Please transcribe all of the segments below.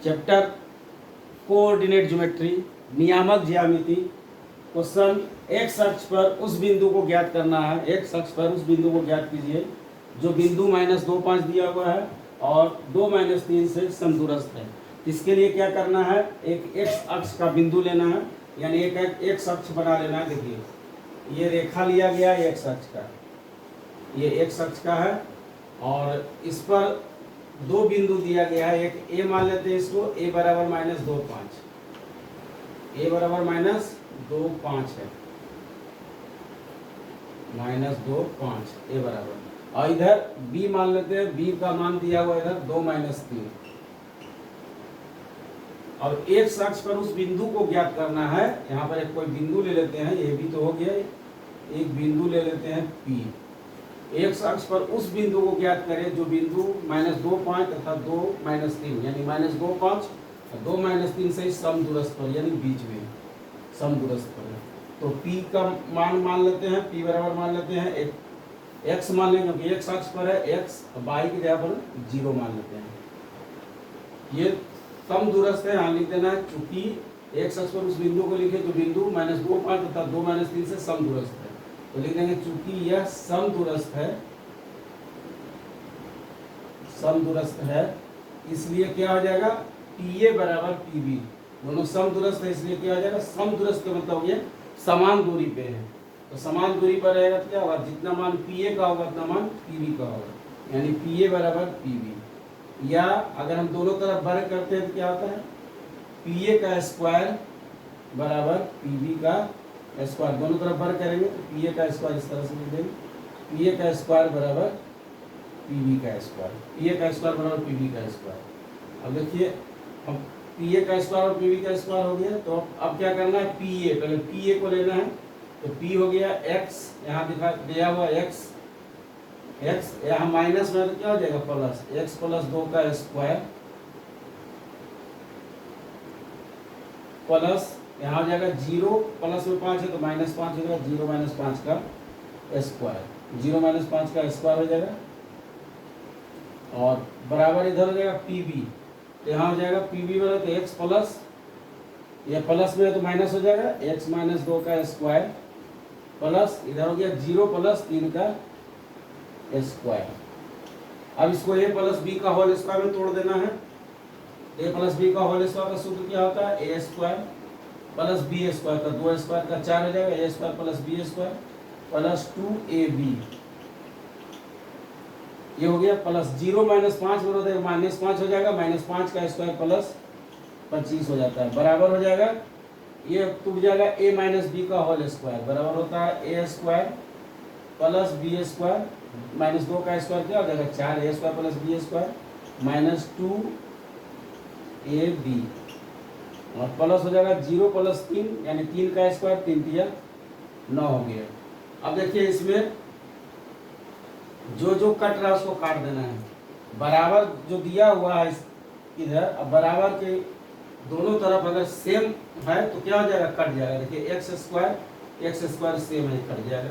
Chapter coordinate geometry, नियामक ज्यामिति। Question, x अक्ष पर उस बिंदु को ज्ञात करना है। एक्स अक्ष पर उस बिंदु को ज्ञात कीजिए जो बिंदु -2, 5 दिया हुआ है और 2, -3 से समदूरस्थ है। इसके लिए क्या करना है, एक एक्स अक्ष का बिंदु लेना है, यानी एक एक्स अक्ष बना लेना है। देखिए ये रेखा लिया गया है एक्स अक्ष का, ये एक्स अक्ष का है और इस पर दो बिंदु दिया गया है। एक ए मान लेते हैं इसको, a बराबर -2, 5, a बराबर -2, 5 है, -2, 5 a बराबर। और इधर b मान लेते हैं, b का मान दिया हुआ इधर 2, -3। और एक अक्ष पर उस बिंदु को ज्ञात करना है। यहाँ पर एक कोई बिंदु ले लेते हैं, ये भी तो हो गया, एक बिंदु ले लेते हैं P। एक अक्ष पर उस बिंदु को ज्ञात करें जो बिंदु -2, 5 तथा 2, -3 यानी -2, 5 और 2, -3 से समदूरस्थ पर यानी बीच में समदूरस्थ पर है। तो P का मान लेते हैं, P बराबर मान लेते हैं एक x मान लेंगे क्योंकि x अक्ष पर है x, y की जगह पर 0 मान लेते हैं। ये समदूरस्थ है, यहाँ लिख देना है चूंकि x अक्ष पर उस बिंदु को लिखे जो बिंदु -2, 5 तथा 2, -3 से समदूरस्थ है। तो लिख देंगे चूंकि यह समदूरस्थ है, इसलिए क्या हो जाएगा, PA बराबर PB। दोनों समदूरस्थ है इसलिए क्या हो जाएगा, समदूरस्थ का मतलब ये समान दूरी पे है। तो समान दूरी पर रहेगा तो क्या होगा, जितना मान PA का होगा उतना मान PB का होगा, यानी PA बराबर PB। या अगर हम दोनों तरफ वर्ग करते हैं तो क्या होता है, PA का स्क्वायर बराबर PB का स्क्वायर। दोनों तरफ वर्ग करेंगे तो PA का स्क्वायर इस तरह से लिख देंगे, PA का स्क्वायर बराबर PB का स्क्वायर, PA का स्क्वायर बराबर PB का स्क्वायर। अब देखिए अब PA का स्क्वायर और PB का स्क्वायर हो गया। तो अब क्या करना है, PA पहले PA को लेना है। तो P हो गया x, यहाँ दिया हुआ x, यहाँ माइनस में तो क्या हो जाएगा प्लस, x + 2 का स्क्वायर प्लस यहाँ हो जाएगा 0 प्लस में 5 है तो -5 हो जाएगा, 0 - 5 का स्क्वायर, 0 - 5 का स्क्वायर हो जाएगा। और बराबर इधर हो जाएगा PB, तो यहाँ हो जाएगा PB बराबर तो x प्लस, या प्लस में है तो माइनस हो जाएगा, x - 2 का स्क्वायर प्लस इधर हो गया 0 + 3 का स्क्वायर। अब इसको a + b का होल स्क्वायर में तोड़ देना है। a + b का होल स्क्वायर का सूत्र क्या होता है, a square plus b square का 2 स्क्वायर का 4 हो जाएगा, a square plus b square plus 2ab। ये हो गया प्लस 0 - 5 बराबर -5 हो जाएगा, -5 का स्क्वायर प्लस 25 हो जाता है, बराबर हो जाएगा, ये टूट जाएगा a - b का होल स्क्वायर बराबर होता है a square plus b square -2 का स्क्वायर क्या हो जाएगा 4, a square plus b square -2ab और प्लस हो जाएगा 0 + 3 यानी 3 का स्क्वायर, 3 × 9 हो गया। अब देखिए इसमें जो कट रहा है उसको काट देना है। बराबर जो दिया हुआ है इधर, अब बराबर के दोनों तरफ अगर सेम है तो क्या हो जाएगा, कट जाएगा। देखिए x स्क्वायर सेम है, कट जाएगा,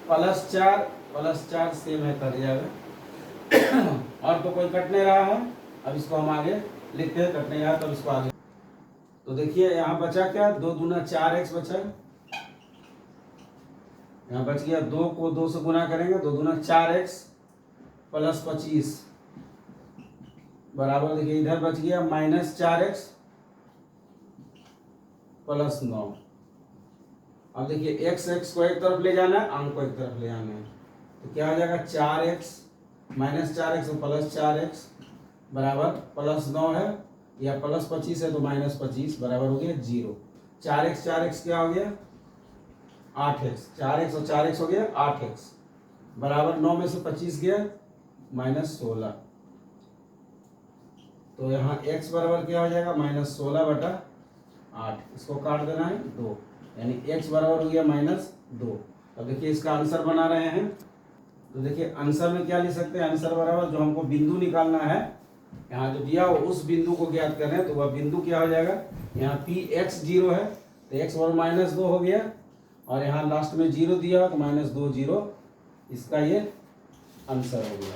+4 सेम है, कट जाएगा। और तो कोई कट नहीं रहा है। अब इसको हम आगे लिखते हैं, कट नहीं रहा तो इसको आगे। तो देखिए यहाँ बचा क्या, 2 दूना 4x बचा, यहाँ बच गया 2 को 2 से गुना करेंगे, 2 दूना 4x प्लस 25 बराबर, देखिए इधर बच गया -4x प्लस 9। अब देखिए x को एक तरफ ले जाना है, अंक को एक तरफ ले जाना है, तो क्या हो जाएगा 4x -4x प्लस 4x बराबर प्लस 9 है, या प्लस 25 है तो -25 बराबर हो गया 0। 4x क्या हो गया 8x, 4x और 4x हो गया 8x बराबर 9 में से 25 गया -16। तो यहाँ x बराबर क्या हो जाएगा -16/8, इसको काट देना है 2, यानी x बराबर हो गया -2। अब देखिए इसका आंसर बना रहे हैं। तो देखिए आंसर में क्या लिख सकते हैं, आंसर बराबर जो हमको बिंदु निकालना है, यहाँ जो दिया हो उस बिंदु को ज्ञात कर रहे हैं, तो वह बिंदु क्या हो जाएगा, यहाँ Px 0 है तो x बराबर -2 हो गया, और यहाँ लास्ट में 0 दिया हो तो -2 0, इसका ये आंसर हो गया।